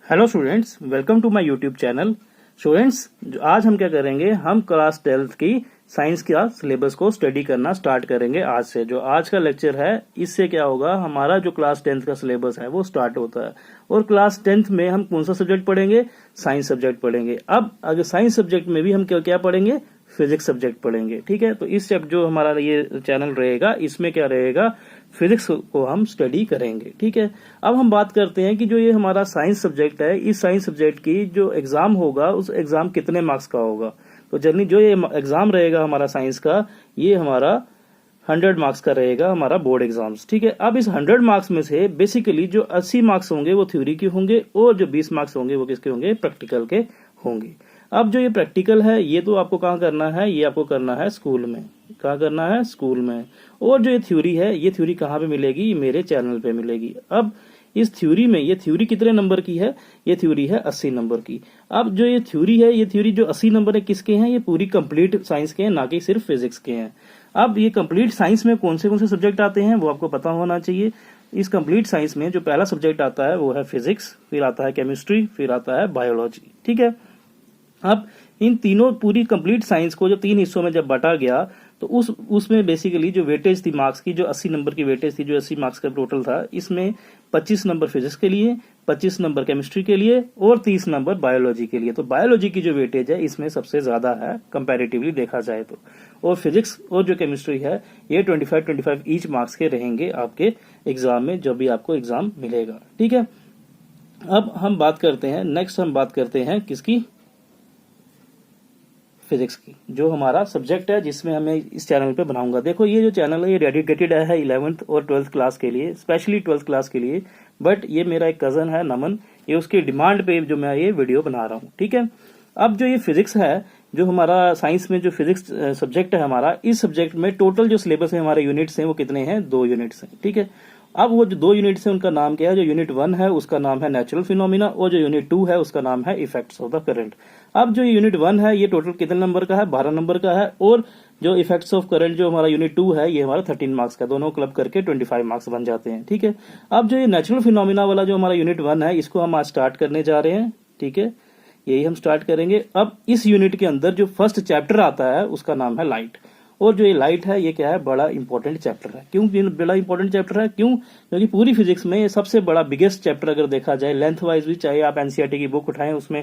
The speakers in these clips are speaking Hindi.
Hello students, welcome to my YouTube channel. Students, आज हम क्या करेंगे, हम क्लास 12th की साइंस का सिलेबस को स्टडी करना स्टार्ट करेंगे आज से। जो आज का लेक्चर है, इससे क्या होगा, हमारा जो क्लास 10th का सिलेबस है वो स्टार्ट होता है। और क्लास 10th में हम कौन सा सब्जेक्ट पढ़ेंगे? साइंस सब्जेक्ट पढ़ेंगे। अब अगर साइंस सब्जेक्ट में भी हम क्या क्या पढ़ेंगे? फिजिक्स सब्जेक्ट पढ़ेंगे। ठीक है, तो इस जो हमारा ये चैनल रहेगा, इसमें क्या रहेगा, फिजिक्स को हम स्टडी करेंगे। ठीक है, अब हम बात करते हैं कि जो ये हमारा साइंस सब्जेक्ट है, इस साइंस सब्जेक्ट की जो एग्जाम होगा, उस एग्जाम कितने मार्क्स का होगा। तो जनरली जो ये एग्जाम रहेगा हमारा साइंस का, ये हमारा 100 मार्क्स का रहेगा, हमारा बोर्ड एग्जाम्स। ठीक है, अब इस 100 मार्क्स में से बेसिकली जो 80 मार्क्स होंगे वो थ्योरी के होंगे, और जो 20 मार्क्स होंगे वो किसके होंगे? प्रैक्टिकल के होंगे। अब जो ये प्रैक्टिकल है, ये तो आपको कहाँ करना है? ये आपको करना है स्कूल में। कहाँ करना है? स्कूल में। और जो ये थ्योरी है, ये थ्योरी कहाँ पे मिलेगी? मेरे चैनल पे मिलेगी। अब इस थ्योरी में, ये थ्योरी कितने नंबर की है? ये थ्योरी है 80 नंबर की। अब जो ये थ्योरी है, ये थ्योरी जो 80 नंबर है, किसके हैं? ये पूरी कंप्लीट साइंस के हैं, ना कि सिर्फ फिजिक्स के हैं। अब ये कंप्लीट साइंस में कौन से सब्जेक्ट आते हैं वो आपको पता होना चाहिए। इस कंप्लीट साइंस में जो पहला सब्जेक्ट आता है वो है फिजिक्स, फिर आता है केमिस्ट्री, फिर आता है बायोलॉजी। ठीक है, अब इन तीनों पूरी कंप्लीट साइंस को जो 3 हिस्सों में जब बांटा गया, तो उसमें बेसिकली जो वेटेज थी मार्क्स की, जो 80 नंबर की वेटेज थी, जो 80 मार्क्स का टोटल था, इसमें 25 नंबर फिजिक्स के लिए, 25 नंबर केमिस्ट्री के लिए और 30 नंबर बायोलॉजी के लिए। तो बायोलॉजी की जो वेटेज है इसमें सबसे ज्यादा है कंपैरेटिवली देखा जाए तो। और फिजिक्स और जो केमिस्ट्री है, ये 25 ईच मार्क्स के रहेंगे आपके एग्जाम में, जब भी आपको एग्जाम मिलेगा। ठीक है, अब हम बात करते हैं, नेक्स्ट हम बात करते हैं किसकी? फिजिक्स की, जो हमारा सब्जेक्ट है जिसमें हमें इस चैनल पे बनाऊंगा। देखो, ये जो चैनल है ये डेडिकेटेड है 11th और 12th क्लास के लिए, स्पेशली 12th क्लास के लिए। बट ये मेरा एक कजन है नमन, ये उसकी डिमांड पे जो मैं ये वीडियो बना रहा हूँ। ठीक है, अब जो ये फिजिक्स है, जो हमारा साइंस में जो फिजिक्स सब्जेक्ट है हमारा, इस सब्जेक्ट में टोटल जो सिलेबस है, हमारे यूनिट्स हैं वो कितने हैं? 2 यूनिट्स हैं। ठीक है, अब वो जो 2 यूनिट्स हैं उनका नाम क्या है? जो यूनिट 1 है उसका नाम है नेचुरल फिनोमिना, और जो यूनिट 2 है उसका नाम है इफेक्ट्स ऑफ द करंट। अब जो यूनिट 1 है ये टोटल कितने नंबर का है? 12 नंबर का है। और जो इफेक्ट्स ऑफ करंट जो हमारा यूनिट 2 है, ये हमारा 13 मार्क्स का, दोनों क्लब करके 25 मार्क्स बन जाते हैं। ठीक है, अब जो ये नेचुरल फिनोमिना वाला जो हमारा यूनिट 1 है, इसको हम आज स्टार्ट करने जा रहे हैं। ठीक है, यही हम स्टार्ट करेंगे। अब इस यूनिट के अंदर जो फर्स्ट चैप्टर आता है उसका नाम है लाइट। और जो ये लाइट है, ये क्या है? बड़ा इंपॉर्टेंट चैप्टर है। क्यों बड़ा इंपॉर्टेंट चैप्टर है? क्यों? क्योंकि पूरी फिजिक्स में ये सबसे बड़ा बिगेस्ट चैप्टर अगर देखा जाए लेंथ वाइज भी, चाहे आप एनसीईआरटी की बुक उठाएं, उसमें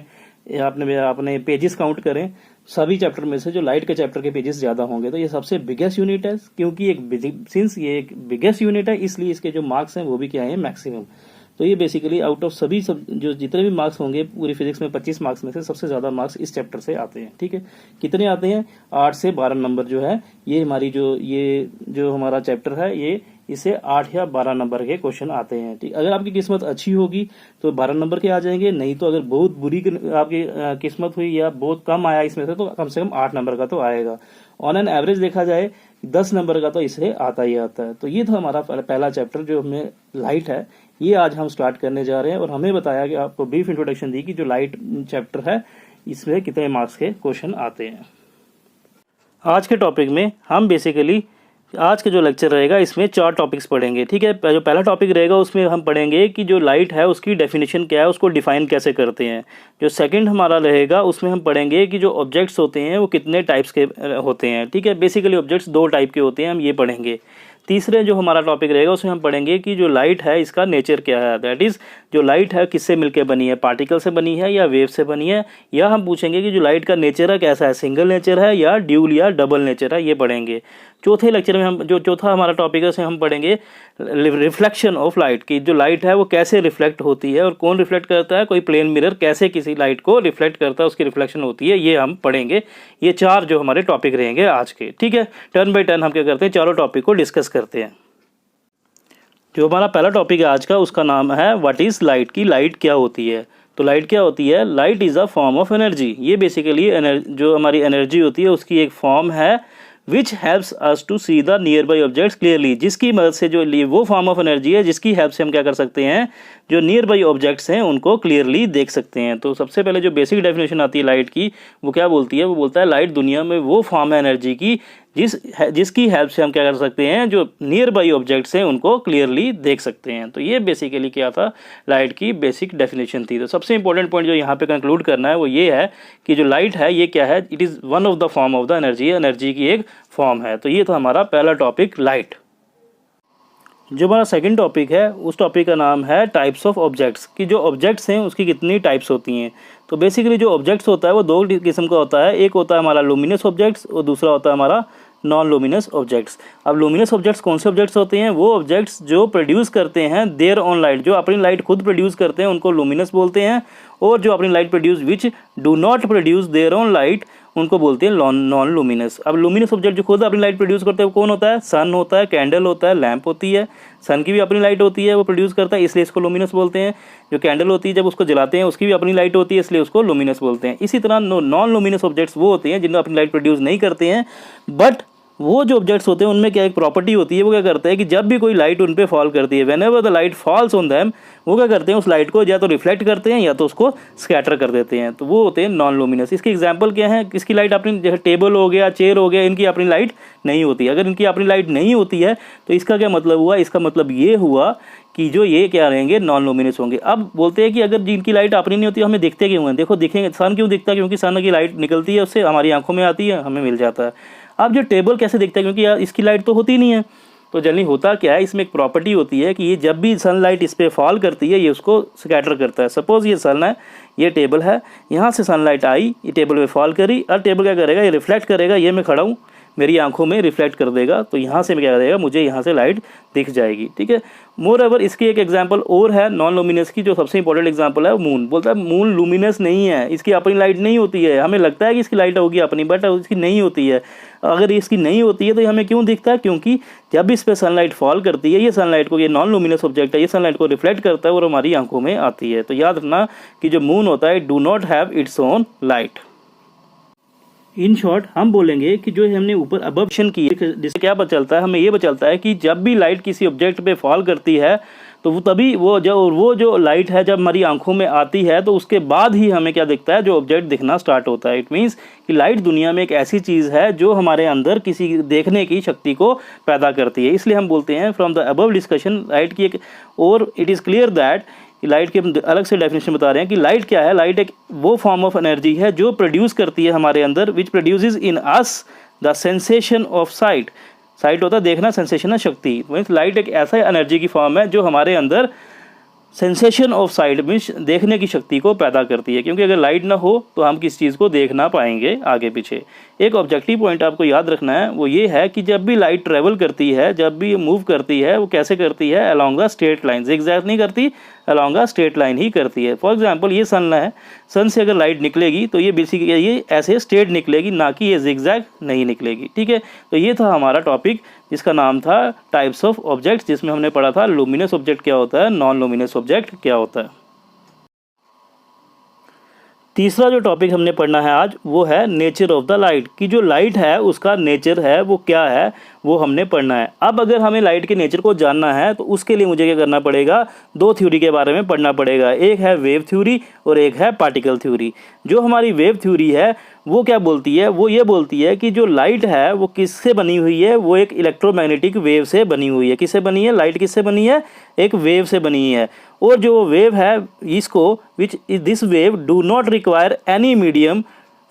आपने पेजेस काउंट करें, सभी चैप्टर में से जो लाइट के चैप्टर के पेजेस ज्यादा होंगे। तो ये सबसे बिगेस्ट यूनिट है, क्योंकि सिंस ये एक बिगेस्ट यूनिट है, इसलिए इसके जो मार्क्स हैं वो भी क्या है? मैक्सिमम। तो ये बेसिकली आउट ऑफ सभी जो जितने भी मार्क्स होंगे पूरी फिजिक्स में, 25 मार्क्स में से सबसे ज्यादा मार्क्स इस चैप्टर से आते हैं। ठीक है, कितने आते हैं? 8 से 12 नंबर जो है, ये हमारी जो हमारा चैप्टर है, ये इसे 8 या 12 नंबर के क्वेश्चन आते हैं। ठीक, अगर आपकी किस्मत अच्छी होगी तो 12 नंबर के आ जाएंगे, नहीं तो अगर बहुत बुरी आपकी किस्मत हुई या बहुत कम आया इसमें से, तो कम से कम 8 नंबर का तो आएगा। ऑन एन एवरेज देखा जाए 10 नंबर का तो इसे आता ही आता है। तो ये था हमारा पहला चैप्टर जो हमें लाइट है, ये आज हम स्टार्ट करने जा रहे हैं। और हमें बताया कि आपको ब्रीफ इंट्रोडक्शन दी कि जो लाइट चैप्टर है इसमें कितने मार्क्स के क्वेश्चन आते हैं। आज के टॉपिक में हम बेसिकली, आज का जो लेक्चर रहेगा इसमें 4 टॉपिक्स पढ़ेंगे। ठीक है, जो पहला टॉपिक रहेगा उसमें हम पढ़ेंगे कि जो लाइट है उसकी डेफिनेशन क्या है, उसको डिफाइन कैसे करते हैं। जो सेकंड हमारा रहेगा उसमें हम पढ़ेंगे कि जो ऑब्जेक्ट्स होते हैं वो कितने टाइप्स के होते हैं। ठीक है, बेसिकली ऑब्जेक्ट्स 2 टाइप के होते हैं, हम ये पढ़ेंगे। तीसरे जो हमारा टॉपिक रहेगा उसमें हम पढ़ेंगे कि जो लाइट है इसका नेचर क्या है, दैट इज जो लाइट है किससे मिलकर बनी है, पार्टिकल से बनी है या वेव से बनी है। या हम पूछेंगे कि जो लाइट का नेचर है कैसा है, सिंगल नेचर है या ड्यूल या डबल नेचर है, ये पढ़ेंगे। चौथे लेक्चर में हम जो चौथा हमारा टॉपिक है उसमें हम पढ़ेंगे रिफ्लेक्शन ऑफ लाइट, की जो लाइट है वो कैसे रिफ्लेक्ट होती है और कौन रिफ्लेक्ट करता है, कोई प्लेन मिरर कैसे किसी लाइट को रिफ्लेक्ट करता है, उसकी रिफ्लेक्शन होती है, ये हम पढ़ेंगे। ये 4 जो हमारे टॉपिक रहेंगे आज के। ठीक है, टर्न बाय टर्न हम क्या करते हैं, चारों टॉपिक को डिस्कस करते हैं। जो हमारा पहला टॉपिक है आज का, उसका नाम है व्हाट इज लाइट, की लाइट क्या होती है। तो लाइट क्या होती है? Light is a form of energy. ये बेसिकली जो हमारी एनर्जी होती है उसकी एक फॉर्म है, which helps us to see the nearby objects clearly. जिसकी मदद से, जो वो फॉर्म ऑफ एनर्जी है जिसकी हेल्प से हम क्या कर सकते हैं, जो नियर बाई ऑब्जेक्ट्स हैं उनको क्लियरली देख सकते हैं। तो सबसे पहले जो बेसिक डेफिनेशन आती है लाइट की, वो क्या बोलती है? वो बोलता है लाइट दुनिया में वो फॉर्म है एनर्जी की जिसकी हेल्प से हम क्या कर सकते हैं, जो नियर बाई ऑब्जेक्ट्स हैं उनको क्लियरली देख सकते हैं। तो ये बेसिकली क्या था, लाइट की बेसिक डेफिनेशन थी। तो सबसे इंपॉर्टेंट पॉइंट जो यहाँ पे कंक्लूड करना है वो ये है कि जो लाइट है ये क्या है, it is one of the form of the energy, energy की एक फॉर्म है। तो ये था हमारा पहला टॉपिक लाइट। जो हमारा सेकंड टॉपिक है उस टॉपिक का नाम है टाइप्स ऑफ ऑब्जेक्ट्स, कि जो ऑब्जेक्ट्स हैं उसकी कितनी टाइप्स होती हैं। तो बेसिकली जो ऑब्जेक्ट्स होता है वो दो किस्म का होता है, एक होता है हमारा लुमिनस ऑब्जेक्ट्स और दूसरा होता है हमारा नॉन लुमिनस ऑब्जेक्ट्स। अब लुमिनस ऑब्जेक्ट्स कौन से ऑब्जेक्ट्स होते हैं? वो ऑब्जेक्ट्स जो प्रोड्यूस करते हैं देयर ऑन लाइट, जो अपनी लाइट खुद प्रोड्यूस करते हैं उनको लुमिनस बोलते हैं, और जो अपनी light produce which do not produce their on light उनको बोलते हैं नॉन लुमिनस। अब लुमिनस ऑब्जेक्ट जो खुद अपनी लाइट प्रोड्यूस करते हैं वो कौन होता है? सन होता है, कैंडल होता है, लैंप होती है। सन की भी अपनी लाइट होती है, वो प्रोड्यूस करता है, इसलिए इसको लुमिनस बोलते हैं। जो कैंडल होती है जब उसको जलाते हैं उसकी भी अपनी लाइट होती है, इसलिए उसको लुमिनस बोलते हैं। इसी तरह नॉन लुमिनस ऑब्जेक्ट्स वो होते हैं जिनमें अपनी लाइट प्रोड्यूस नहीं करते हैं, बट वो जो ऑब्जेक्ट्स होते हैं उनमें क्या एक प्रॉपर्टी होती है, वो क्या करते हैं कि जब भी कोई लाइट उन पे फॉल करती है, whenever the light falls on them, वो क्या करते हैं उस लाइट को या तो रिफ्लेक्ट करते हैं या तो उसको स्कैटर कर देते हैं। तो वो होते हैं नॉन लुमिनस। इसके एग्जांपल क्या है? इसकी लाइट अपनी, जैसे टेबल हो गया, चेयर हो गया, इनकी अपनी लाइट नहीं होती। अगर इनकी अपनी लाइट नहीं होती है तो इसका क्या मतलब हुआ? इसका मतलब ये हुआ कि जो ये क्या रहेंगे, नॉन लुमिनस होंगे। अब बोलते हैं कि अगर जिनकी लाइट अपनी नहीं होती हमें दिखते क्यों हैं? देखो दिखेंगे, सन क्यों दिखता है? क्योंकि सन की लाइट निकलती है उससे, हमारी आंखों में आती है, हमें मिल जाता है। अब जो टेबल कैसे दिखता है? क्योंकि यार इसकी लाइट तो होती नहीं है। तो जनरली होता क्या है, इसमें एक प्रॉपर्टी होती है कि ये जब भी सनलाइट इस पर फॉल करती है ये उसको स्कैटर करता है। सपोज ये सन है, ये टेबल है, यहाँ से सनलाइट आई, ये टेबल पे फॉल करी, और टेबल क्या करेगा? ये रिफ्लेक्ट करेगा। ये मैं खड़ा हूँ, मेरी आंखों में रिफ्लेक्ट कर देगा, तो यहाँ से क्या करेगा? मुझे यहाँ से लाइट दिख जाएगी। ठीक है। मोर ओवर इसकी एक एग्जांपल और है नॉन लुमिनस की, जो सबसे इंपॉर्टेंट एग्जांपल है मून। बोलता है मून लुमिनस नहीं है, इसकी अपनी लाइट नहीं होती है। हमें लगता है कि इसकी लाइट होगी अपनी, बट इसकी नहीं होती है। अगर इसकी नहीं होती है तो हमें क्यों दिखता है? क्योंकि जब इस पर सनलाइट फॉल करती है, ये सनलाइट को, ये नॉन लुमिनस ऑब्जेक्ट है, ये सनलाइट को रिफ्लेक्ट करता है और हमारी आंखों में आती है। तो याद रखना कि जो मून होता है do not have its own light. In short हम बोलेंगे कि जो हमने ऊपर अबर्प्शन की, जिससे क्या पता चलता है? हमें ये पता चलता है कि जब भी लाइट किसी ऑब्जेक्ट पे फॉल करती है तो वो तभी वो जो लाइट है जब हमारी आंखों में आती है तो उसके बाद ही हमें क्या दिखता है? जो ऑब्जेक्ट दिखना स्टार्ट होता है। इट मीन्स कि लाइट दुनिया में एक ऐसी चीज़ है जो हमारे अंदर किसी देखने की शक्ति को पैदा करती है। इसलिए हम बोलते हैं from the above discussion light की एक, और it is clear that light के अलग से डेफिनेशन बता रहे हैं कि लाइट क्या है? लाइट एक वो फॉर्म ऑफ एनर्जी है जो प्रोड्यूस करती है हमारे अंदर, which produces in us the sensation of site. Site होता है देखना, सेंसेशन है शक्ति। मीन्स लाइट एक ऐसा एनर्जी की फॉर्म है जो हमारे अंदर सेंसेशन ऑफ साइट मीन्स देखने की शक्ति को पैदा करती है। क्योंकि अगर लाइट ना हो तो हम किस चीज़ को देख ना पाएंगे आगे पीछे। एक ऑब्जेक्टिव पॉइंट आपको याद रखना है, वो ये है कि जब भी लाइट ट्रेवल करती है, जब भी मूव करती है, वो कैसे करती है? Along the straight line. Zigzag नहीं करती, अलोंग द स्ट्रेट लाइन ही करती है। फॉर एग्जाम्पल ये सन है, सन से अगर लाइट निकलेगी तो ये बेसिकली ये ऐसे स्ट्रेट निकलेगी, ना कि ये ज़िगज़ैग नहीं निकलेगी। ठीक है। तो ये था हमारा टॉपिक जिसका नाम था टाइप्स ऑफ ऑब्जेक्ट्स, जिसमें हमने पढ़ा था लुमिनस ऑब्जेक्ट क्या होता है, नॉन लुमिनस ऑब्जेक्ट क्या होता है। तीसरा जो टॉपिक हमने पढ़ना है आज वो है नेचर ऑफ द लाइट, कि जो लाइट है उसका नेचर है वो क्या है, वो हमने पढ़ना है। अब अगर हमें लाइट के नेचर को जानना है तो उसके लिए मुझे क्या करना पड़ेगा? दो थ्योरी के बारे में पढ़ना पड़ेगा। एक है वेव थ्योरी और एक है पार्टिकल थ्योरी। जो हमारी वेव थ्योरी है वो क्या बोलती है? वो ये बोलती है कि जो लाइट है वो किससे बनी हुई है? वो एक इलेक्ट्रोमैग्नेटिक वेव से बनी हुई है। किससे बनी है? लाइट किससे बनी है? एक वेव से बनी है। और जो वेव है इसको which this wave do not require any medium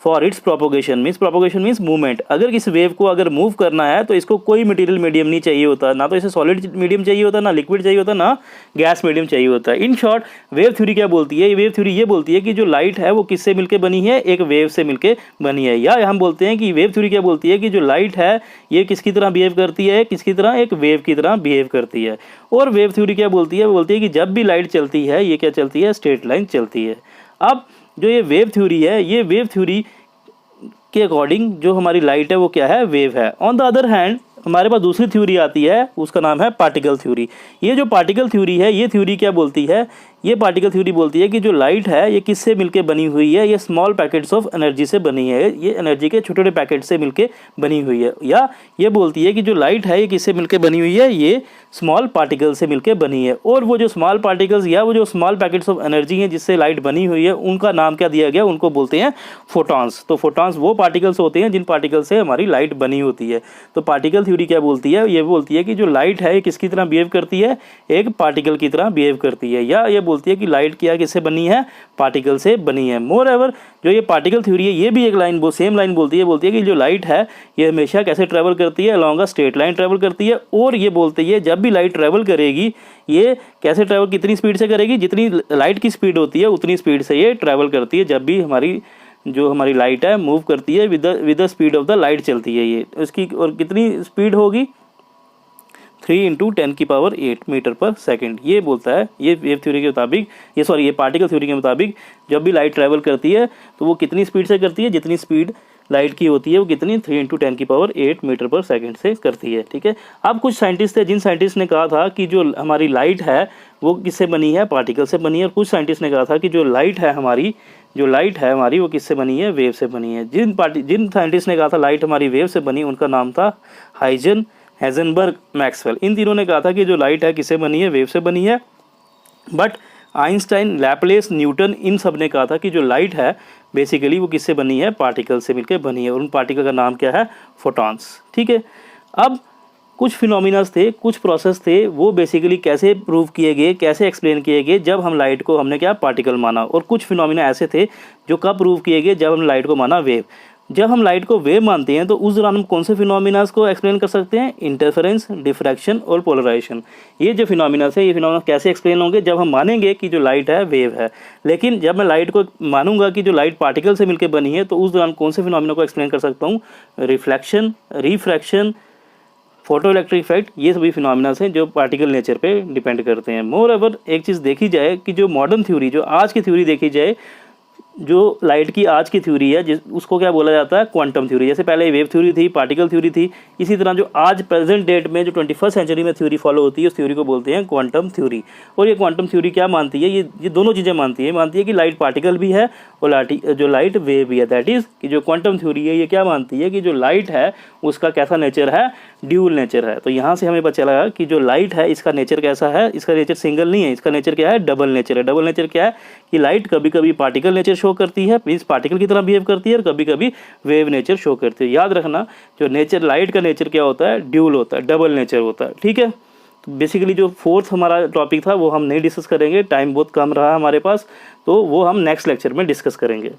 for its propagation. Means movement. अगर इस वेव को अगर मूव करना है तो इसको कोई मटेरियल मीडियम नहीं चाहिए होता, ना तो इसे सॉलिड मीडियम चाहिए होता, ना लिक्विड चाहिए होता, ना गैस मीडियम चाहिए होता है। इन शॉर्ट वेव थ्योरी क्या बोलती है? वेव थ्योरी ये बोलती है कि जो लाइट है वो किससे मिलकर बनी है? एक वेव से मिलकर बनी है। या हम बोलते हैं कि वेव थ्योरी क्या बोलती है कि जो लाइट है ये किसकी तरह बिहेव करती है? किसकी तरह? एक वेव की तरह बिहेव करती है। और वेव थ्योरी क्या बोलती है? वो बोलती है कि जब भी लाइट चलती है ये क्या चलती है? स्ट्रेट लाइन चलती है। अब जो ये वेव थ्योरी है, ये वेव थ्योरी के अकॉर्डिंग जो हमारी लाइट है वो क्या है? वेव है। ऑन द अदर हैंड हमारे पास दूसरी थ्योरी आती है, उसका नाम है पार्टिकल थ्योरी। ये जो पार्टिकल थ्योरी है, ये थ्योरी क्या बोलती है? ये पार्टिकल थ्योरी बोलती है कि जो लाइट है ये किससे मिलके बनी हुई है, ये स्मॉल पैकेट्स ऑफ एनर्जी से बनी है, ये एनर्जी के छोटे छोटे पैकेट से मिलके बनी हुई है। या ये बोलती है कि जो लाइट है ये किससे मिलके बनी हुई है, ये स्मॉल पार्टिकल से मिलके बनी है। और वो जो स्मॉल पार्टिकल्स या वो जो स्मॉल पैकेट्स ऑफ एनर्जी हैं जिससे लाइट बनी हुई है, उनका नाम क्या दिया गया, उनको बोलते हैं फोटॉन्स। तो फोटॉन्स वो पार्टिकल्स होते हैं जिन पार्टिकल से हमारी लाइट बनी होती है। तो पार्टिकल थ्योरी क्या बोलती है, ये बोलती है कि जो लाइट है ये किसकी तरह बिहेव करती है, एक पार्टिकल की तरह बिहेव करती है। या ये बोलती है कि लाइट क्या किससे बनी है, पार्टिकल से बनी है। मोर एवर जो ये पार्टिकल थ्योरी है ये भी एक लाइन सेम लाइन बोलती है कि जो लाइट है ये हमेशा कैसे ट्रैवल करती है, along a straight line travel करती है। और ये बोलती है जब भी लाइट ट्रैवल करेगी ये कैसे ट्रैवल, कितनी स्पीड से करेगी, जितनी लाइट की स्पीड होती है उतनी स्पीड से ये ट्रैवल करती है। जब भी हमारी लाइट है मूव करती है with the speed of the light चलती है ये, उसकी और कितनी स्पीड होगी, 3 × 10⁸ मीटर पर सेकेंड। ये बोलता है ये वेव थ्योरी के मुताबिक, ये पार्टिकल थ्योरी के मुताबिक जब भी लाइट ट्रैवल करती है तो वो कितनी स्पीड से करती है, जितनी स्पीड लाइट की होती है वो कितनी 3 × 10⁸ मीटर पर सेकेंड से करती है। ठीक है, अब कुछ साइंटिस्ट थे जिन साइंटिस्ट ने कहा था कि जो हमारी लाइट है वो किससे बनी है, पार्टिकल से बनी है। और कुछ साइंटिस्ट ने कहा था कि जो लाइट है हमारी वो किससे बनी है, वेव से बनी है। जिन साइंटिस्ट ने कहा था लाइट हमारी वेव से बनी, उनका नाम था हाइजेनबर्ग, मैक्सवेल। इन तीनों ने कहा था कि जो लाइट है किससे बनी है, वेव से बनी है। बट आइंस्टाइन, लैपलेस, न्यूटन, इन सब ने कहा था कि जो लाइट है बेसिकली वो किससे बनी है, पार्टिकल से मिलकर बनी है। और उन पार्टिकल का नाम क्या है, फोटॉन्स। ठीक है, अब कुछ फिनोमिनास थे, कुछ प्रोसेस थे, वो बेसिकली कैसे प्रूव किए गए, कैसे एक्सप्लेन किए गए जब हम लाइट को हमने क्या, पार्टिकल माना। और कुछ फिनोमिना ऐसे थे जो कब प्रूव किए गए, जब हम लाइट को माना वेव। जब हम लाइट को वेव मानते हैं तो उस दौरान हम कौन से फिनोमिनास को एक्सप्लेन कर सकते हैं, इंटरफेरेंस, डिफ्रैक्शन और पोलराइजेशन। ये जो फिनोमिनास है ये फिनोमिना कैसे एक्सप्लेन होंगे, जब हम मानेंगे कि जो लाइट है वेव है। लेकिन जब मैं लाइट को मानूंगा कि जो लाइट पार्टिकल से मिलकर बनी है तो उस दौरान कौन से फिनोमिना को एक्सप्लेन कर सकता हूँ, reflection, refraction, photo electric effect. ये सभी फिनोमिनास हैं जो पार्टिकल नेचर पे डिपेंड करते हैं। मोर ओवर एक चीज़ देखी जाए कि जो मॉडर्न थ्योरी, जो आज की थ्योरी देखी जाए, जो लाइट की आज की थ्योरी है उसको क्या बोला जाता है, क्वांटम थ्योरी। जैसे पहले वेव थ्योरी थी, पार्टिकल थ्योरी थी, इसी तरह जो आज प्रेजेंट डेट में जो 21st सेंचुरी में थ्योरी फॉलो होती है उस थ्योरी को बोलते हैं क्वांटम थ्योरी। और ये क्वांटम थ्योरी क्या मानती है, ये दोनों चीज़ें मानती है कि लाइट पार्टिकल भी है और जो लाइट वेव भी है। दैट इज़ कि जो क्वांटम थ्योरी है ये क्या मानती है कि जो लाइट है उसका कैसा नेचर है, ड्यूल नेचर है। तो यहाँ से हमें पता चला कि जो लाइट है इसका नेचर कैसा है, इसका नेचर सिंगल नहीं है, इसका नेचर क्या है, डबल नेचर है। डबल नेचर क्या है कि लाइट कभी कभी पार्टिकल नेचर शो करती है, मीन्स पार्टिकल की तरह बिहेव करती है, और कभी कभी वेव नेचर शो करती है। याद रखना जो नेचर लाइट का नेचर क्या होता है, ड्यूल होता है, डबल नेचर होता है। ठीक है, तो बेसिकली जो फोर्थ हमारा टॉपिक था वो हम नहीं डिस्कस करेंगे, टाइम बहुत कम रहा हमारे पास, तो वो हम नेक्स्ट लेक्चर में डिस्कस करेंगे।